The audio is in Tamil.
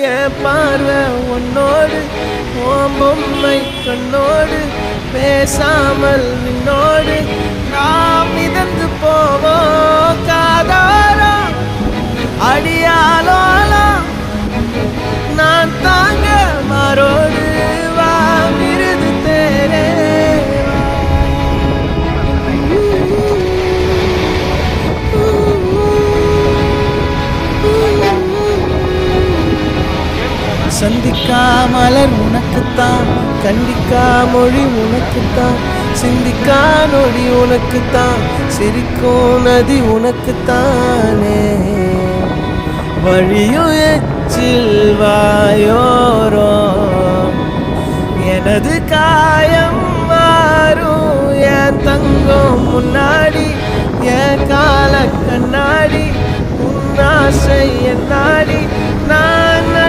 என் பார்வை உன்னோடு உன் பொம்மை கண்ணோடு பேசாமல் நின்னோடு நாம் மிதந்து போவோம் காதாரா அடியாலோலாம் நான் தாங்க மாறோடு வா விருது தேரே சந்திக்கா மலர் உனக்குத்தான் கண்டிக்கா மொழி உனக்குத்தான் சிந்திக்கா நொடி உனக்குத்தான் சிரிக்கும் நதி உனக்குத்தானே வழியும் எச்சில் வாயோரோ எனது காயம் மாறும் என் தங்கம் முன்னாடி என் கால கண்ணாடி உன் ஆசை என் நாடி நான்